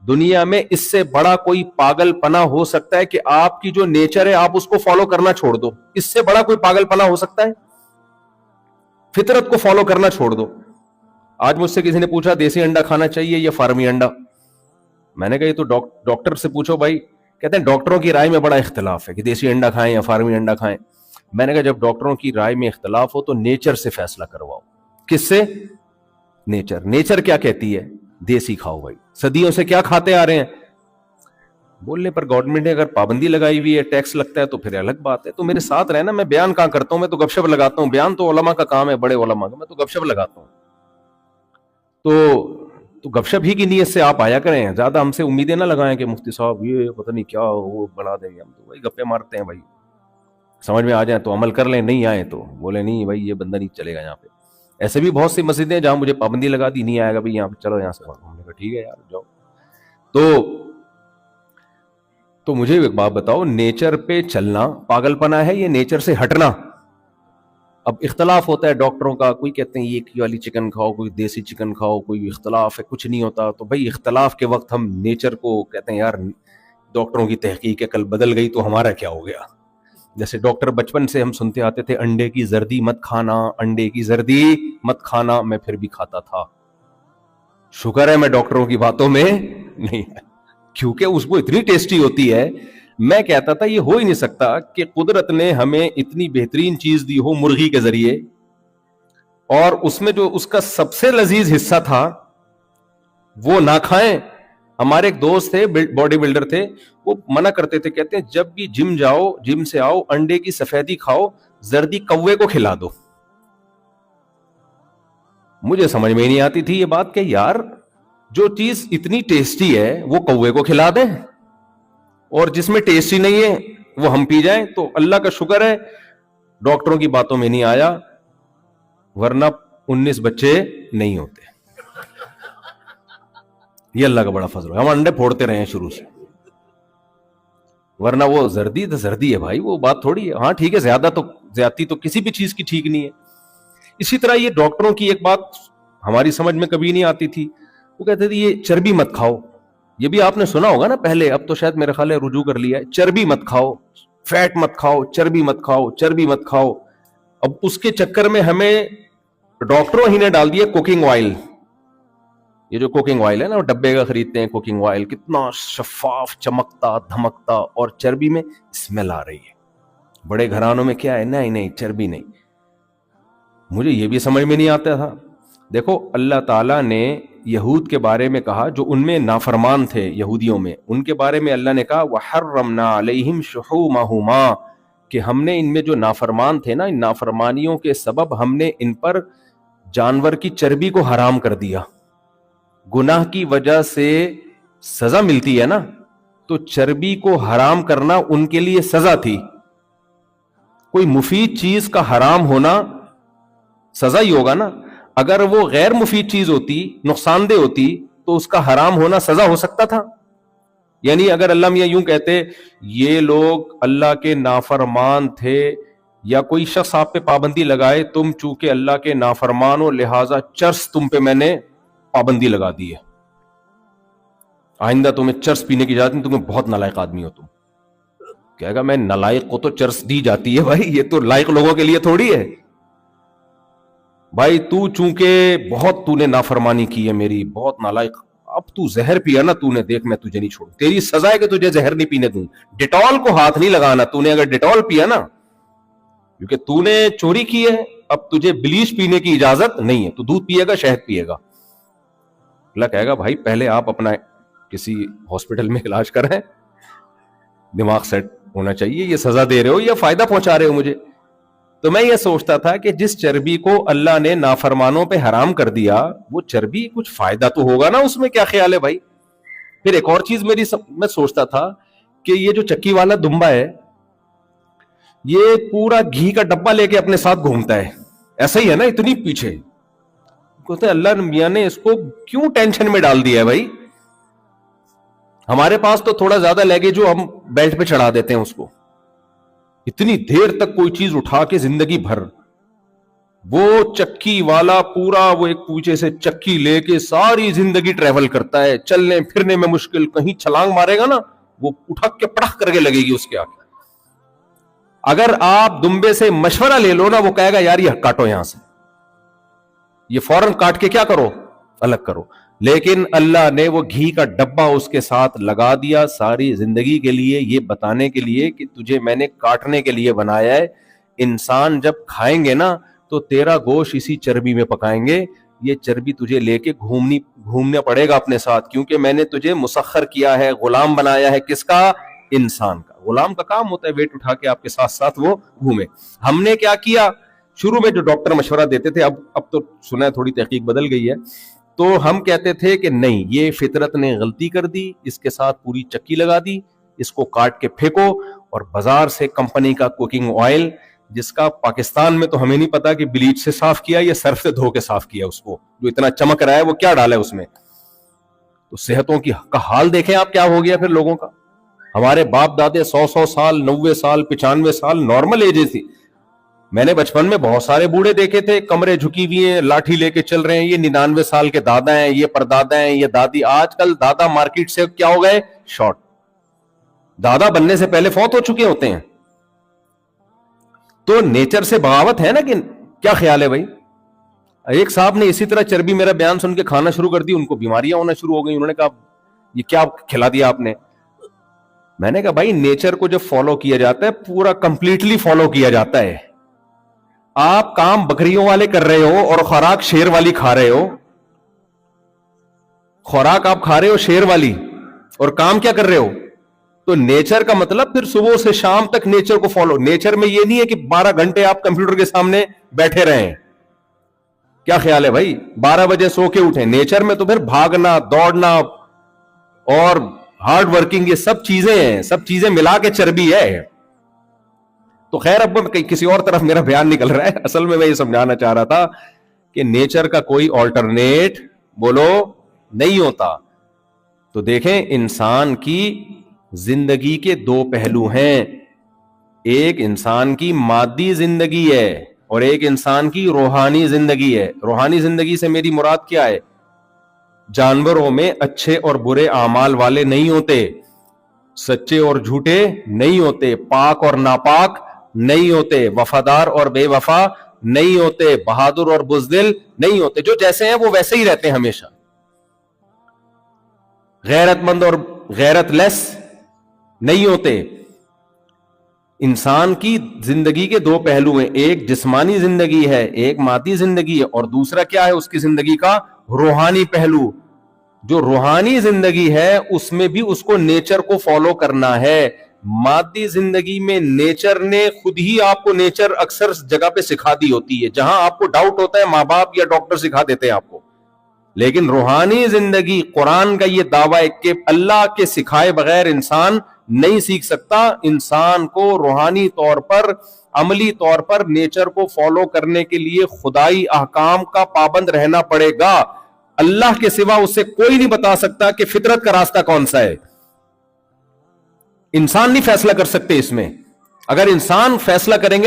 دنیا میں اس سے بڑا کوئی پاگل پنا ہو سکتا ہے کہ آپ کی جو نیچر ہے آپ اس کو فالو کرنا چھوڑ دو؟ اس سے بڑا کوئی پاگل پنا ہو سکتا ہے؟ فطرت کو فالو کرنا چھوڑ دو. آج مجھ سے کسی نے پوچھا دیسی انڈا کھانا چاہیے یا فارمی انڈا؟ میں نے کہا یہ تو ڈاکٹر سے پوچھو بھائی. کہتے ہیں ڈاکٹروں کی رائے میں بڑا اختلاف ہے کہ دیسی انڈا کھائیں یا فارمی انڈا کھائیں. میں نے کہا جب ڈاکٹروں کی رائے میں اختلاف ہو تو نیچر سے فیصلہ کرواؤ. کس سے؟ نیچر کیا کہتی ہے؟ دیسی کھاؤ بھائی. صدیوں سے کیا کھاتے آ رہے ہیں. بولنے پر گورنمنٹ نے اگر پابندی لگائی ہوئی ہے, ٹیکس لگتا ہے, تو پھر الگ بات ہے. تو میرے ساتھ رہنا, میں بیان کہاں کرتا ہوں, میں تو گپ شپ لگاتا ہوں. بیان تو علماء کا کام ہے, بڑے علماء کا, میں تو گپ شپ لگاتا ہوں. تو گپ شپ ہی کی نیت سے آپ آیا کریں, زیادہ ہم سے امیدیں نہ لگائیں کہ مفتی صاحب یہ پتہ نہیں کیا وہ بنا دیں گے. ہم تو وہی گپے مارتے ہیں بھائی, سمجھ میں آ جائیں تو عمل کر لیں, نہیں آئے تو بولے نہیں بھائی یہ بندہ نہیں چلے گا یہاں پہ. ایسے بھی بہت سی مسجدیں جہاں مجھے پابندی لگا دی, نہیں آئے گا بھائی یہاں پہ, چلو یہاں سے. ہم نے کہا ٹھیک ہے یار جاؤ. تو مجھے ایک بات بتاؤ, نیچر پہ چلنا پاگل پنا ہے یا نیچر سے ہٹنا؟ اب اختلاف ہوتا ہے ڈاکٹروں کا, کوئی کہتے ہیں یہ والی چکن کھاؤ, کوئی دیسی چکن کھاؤ, کوئی اختلاف ہے, کچھ نہیں ہوتا. تو بھائی اختلاف کے وقت ہم نیچر کو کہتے ہیں یار ڈاکٹروں کی تحقیق ہے کل بدل گئی تو ہمارا کیا ہو گیا. جیسے ڈاکٹر بچپن سے ہم سنتے آتے تھے انڈے کی زردی مت کھانا, انڈے کی زردی مت کھانا, میں پھر بھی کھاتا تھا. شکر ہے میں ڈاکٹروں کی باتوں میں نہیں, کیونکہ اس کو اتنی ٹیسٹی ہوتی ہے. میں کہتا تھا یہ ہو ہی نہیں سکتا کہ قدرت نے ہمیں اتنی بہترین چیز دی ہو مرغی کے ذریعے, اور اس میں جو اس کا سب سے لذیذ حصہ تھا وہ نہ کھائیں. ہمارے ایک دوست تھے, باڈی بلڈر تھے, وہ منع کرتے تھے, کہتے ہیں جب بھی جم جاؤ, جم سے آؤ, انڈے کی سفیدی کھاؤ, زردی کوے کو کھلا دو. مجھے سمجھ میں نہیں آتی تھی یہ بات کہ یار جو چیز اتنی ٹیسٹی ہے وہ کوے کو کھلا دیں, اور جس میں ٹیسٹی نہیں ہے وہ ہم پی جائیں. تو اللہ کا شکر ہے ڈاکٹروں کی باتوں میں نہیں آیا, ورنہ 19 بچے نہیں ہوتے. یہ اللہ کا بڑا فضل ہے, ہم انڈے پھوڑتے رہے ہیں شروع سے, ورنہ وہ زردی تو زردی ہے بھائی, وہ بات تھوڑی ہے. ہاں ٹھیک ہے, زیادتی تو کسی بھی چیز کی ٹھیک نہیں ہے. اسی طرح یہ ڈاکٹروں کی ایک بات ہماری سمجھ میں کبھی نہیں آتی تھی, وہ کہتے تھے یہ چربی مت کھاؤ. یہ بھی آپ نے سنا ہوگا نا پہلے, اب تو شاید میرے خیال ہے رجوع کر لیا ہے. چربی مت کھاؤ, فیٹ مت کھاؤ, چربی مت کھاؤ, چربی مت کھاؤ. اب اس کے چکر میں ہمیں ڈاکٹروں ہی نے ڈال دیا کوکنگ آئل. یہ جو کوکنگ آئل ہے نا, وہ ڈبے کا خریدتے ہیں کوکنگ آئل, کتنا شفاف, چمکتا, دھمکتا, اور چربی میں اسمیل آ رہی ہے. بڑے گھرانوں میں کیا ہے, نہیں چربی نہیں. مجھے یہ بھی سمجھ میں نہیں آتا تھا. دیکھو اللہ تعالیٰ نے یہود کے بارے میں کہا, جو ان میں نافرمان تھے یہودیوں میں, ان کے بارے میں اللہ نے کہا وَحَرَّمْنَا عَلَيْهِمْ شُحُومَهُمَا, کہ ہم نے ان میں جو نافرمان تھے نا, ان نافرمانیوں کے سبب ہم نے ان پر جانور کی چربی کو حرام کر دیا. گناہ کی وجہ سے سزا ملتی ہے نا, تو چربی کو حرام کرنا ان کے لیے سزا تھی. کوئی مفید چیز کا حرام ہونا سزا ہی ہوگا نا. اگر وہ غیر مفید چیز ہوتی, نقصان دہ ہوتی, تو اس کا حرام ہونا سزا ہو سکتا تھا. یعنی اگر اللہ میاں یوں کہتے یہ لوگ اللہ کے نافرمان تھے, یا کوئی شخص آپ پہ پابندی لگائے, تم چونکہ اللہ کے نافرمان ہو لہذا چرس تم پہ میں نے پابندی لگا دی ہے, آئندہ تمہیں چرس پینے کی اجازت نہیں, تمہیں بہت نالائق آدمی ہو تم. کہے گا میں نالائق کو تو چرس دی جاتی ہے بھائی, یہ تو لائق لوگوں کے لیے تھوڑی ہے. بھائی تو چونکہ بہت تو نے نافرمانی کی ہے میری, بہت نالائق, اب تو زہر پیا نا تو نے, دیکھ میں تجھے نہیں چھوڑوں, تیری سزا ہے کہ تجھے زہر نہیں پینے دوں. ڈیٹول کو ہاتھ نہیں لگانا, تو نے اگر ڈیٹول پیا نا, کیونکہ تو نے چوری کی ہے, اب تجھے بلیچ پینے کی اجازت نہیں ہے, تو دودھ پیے گا, شہد پیے گا. اللہ کہے گا بھائی پہلے آپ اپنا کسی ہاسپٹل میں علاج کریں, دماغ سیٹ ہونا چاہیے. یہ سزا دے رہے ہو یا فائدہ پہنچا رہے ہو مجھے؟ تو میں یہ سوچتا تھا کہ جس چربی کو اللہ نے نافرمانوں پہ حرام کر دیا, وہ چربی کچھ فائدہ تو ہوگا نا اس میں, کیا خیال ہے بھائی؟ پھر ایک اور چیز میں سوچتا تھا کہ یہ جو چکی والا دمبا ہے, یہ پورا گھی کا ڈبہ لے کے اپنے ساتھ گھومتا ہے, ایسا ہی ہے نا, اتنی پیچھے. کہتے اللہ میاں نے اس کو کیوں ٹینشن میں ڈال دیا ہے بھائی؟ ہمارے پاس تو تھوڑا زیادہ لیگیج جو ہم بیلٹ پہ چڑھا دیتے ہیں اس کو, اتنی دیر تک کوئی چیز اٹھا کے زندگی بھر. وہ چکی والا پورا وہ ایک پیچھے سے چکی لے کے ساری زندگی ٹریول کرتا ہے, چلنے پھرنے میں مشکل, کہیں چھلانگ مارے گا نا وہ اٹھا کے پڑھ کر کے لگے گی اس کے آگے. اگر آپ دمبے سے مشورہ لے لو نا, وہ کہے گا یار یہ کاٹو یہاں سے, یہ فوراً کاٹ کے کیا کرو, الگ کرو. لیکن اللہ نے وہ گھی کا ڈبہ اس کے ساتھ لگا دیا ساری زندگی کے لیے, یہ بتانے کے لیے کہ تجھے میں نے کاٹنے کے لیے بنایا ہے. انسان جب کھائیں گے نا تو تیرا گوشت اسی چربی میں پکائیں گے, یہ چربی تجھے لے کے گھومنا پڑے گا اپنے ساتھ, کیونکہ میں نے تجھے مسخر کیا ہے, غلام بنایا ہے. کس کا؟ انسان کا. غلام کا کام ہوتا ہے ویٹ اٹھا کے آپ کے ساتھ ساتھ وہ گھومے. ہم نے کیا کیا, شروع میں جو ڈاکٹر مشورہ دیتے تھے, اب تو سنا ہے تھوڑی تحقیق بدل گئی ہے, تو ہم کہتے تھے کہ نہیں, یہ فطرت نے غلطی کر دی, اس کے ساتھ پوری چکی لگا دی, اس کو کاٹ کے پھینکو, اور بازار سے کمپنی کا کوکنگ آئل, جس کا پاکستان میں تو ہمیں نہیں پتا کہ بلیچ سے صاف کیا یا سرف سے دھو کے صاف کیا, اس کو جو اتنا چمک رہا ہے وہ کیا ڈالا ہے اس میں. تو صحتوں کا حال دیکھیں آپ کیا ہو گیا پھر لوگوں کا. ہمارے باپ دادے 100 سال 90 سال 95 سال نارمل ایجز تھی. میں نے بچپن میں بہت سارے بوڑھے دیکھے تھے, کمرے جھکی ہوئی ہیں, لاٹھی لے کے چل رہے ہیں, یہ 99 سال کے دادا ہیں, یہ پردادا ہیں, یہ دادی. آج کل دادا مارکیٹ سے کیا ہو گئے, شارٹ. دادا بننے سے پہلے فوت ہو چکے ہوتے ہیں. تو نیچر سے بغاوت ہے نا, کہ کیا خیال ہے بھائی. ایک صاحب نے اسی طرح چربی میرا بیان سن کے کھانا شروع کر دی, ان کو بیماریاں ہونا شروع ہو گئی. انہوں نے کہا یہ کیا کھلا دیا آپ نے. میں نے کہا بھائی نیچر کو جب فالو کیا جاتا ہے پورا کمپلیٹلی فالو کیا جاتا ہے. آپ کام بکریوں والے کر رہے ہو اور خوراک شیر والی کھا رہے ہو. خوراک آپ کھا رہے ہو شیر والی اور کام کیا کر رہے ہو. تو نیچر کا مطلب پھر صبح سے شام تک نیچر کو فالو. نیچر میں یہ نہیں ہے کہ 12 گھنٹے آپ کمپیوٹر کے سامنے بیٹھے رہیں. کیا خیال ہے بھائی, 12 بجے سو کے اٹھیں. نیچر میں تو پھر بھاگنا, دوڑنا اور ہارڈ ورکنگ, یہ سب چیزیں ہیں, سب چیزیں ملا کے چربی ہے. تو خیر اب کسی اور طرف میرا بیان نکل رہا ہے. اصل میں یہ سمجھانا چاہ رہا تھا کہ نیچر کا کوئی آلٹرنیٹ بولو نہیں ہوتا. تو دیکھیں انسان کی زندگی کے 2 پہلو ہیں, ایک انسان کی مادی زندگی ہے اور ایک انسان کی روحانی زندگی ہے. روحانی زندگی سے میری مراد کیا ہے, جانوروں میں اچھے اور برے اعمال والے نہیں ہوتے, سچے اور جھوٹے نہیں ہوتے, پاک اور ناپاک نہیں ہوتے, وفادار اور بے وفا نہیں ہوتے, بہادر اور بزدل نہیں ہوتے. جو جیسے ہیں وہ ویسے ہی رہتے ہیں ہمیشہ. غیرت مند اور غیرت لیس نہیں ہوتے. انسان کی زندگی کے 2 پہلو ہیں, ایک جسمانی زندگی ہے, ایک مادی زندگی ہے, اور دوسرا کیا ہے اس کی زندگی کا روحانی پہلو. جو روحانی زندگی ہے اس میں بھی اس کو نیچر کو فالو کرنا ہے. مادی زندگی میں نیچر نے خود ہی آپ کو, نیچر اکثر جگہ پہ سکھا دی ہوتی ہے, جہاں آپ کو ڈاؤٹ ہوتا ہے ماں باپ یا ڈاکٹر سکھا دیتے ہیں آپ کو. لیکن روحانی زندگی, قرآن کا یہ دعویٰ ہے کہ اللہ کے سکھائے بغیر انسان نہیں سیکھ سکتا. انسان کو روحانی طور پر, عملی طور پر نیچر کو فالو کرنے کے لیے خدائی احکام کا پابند رہنا پڑے گا. اللہ کے سوا اسے کوئی نہیں بتا سکتا کہ فطرت کا راستہ کون سا ہے. انسان نہیں فیصلہ کر سکتے اس میں. اگر انسان فیصلہ کریں گے